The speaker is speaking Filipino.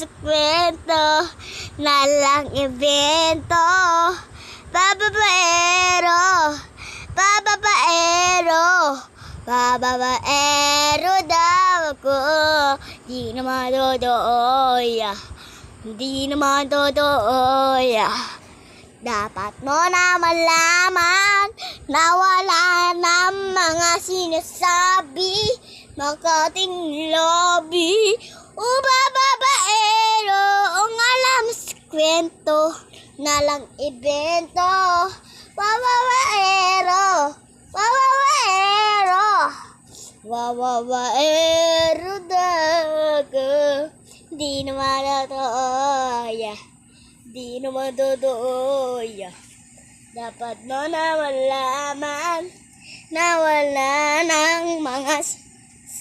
sa kwento na lang ibento. Bababaero, bababaero, bababaero daw ako. Di naman totoo, di naman totoo. Dapat mo na malaman na wala ng mga sinasabi makating lobby. O bababaero, ang alam sa kwento na lang ibento. Bababaero, bababaero, bababaero dago. Di naman totoo, di naman totoo. Dapat mo na malaman na wala ng mga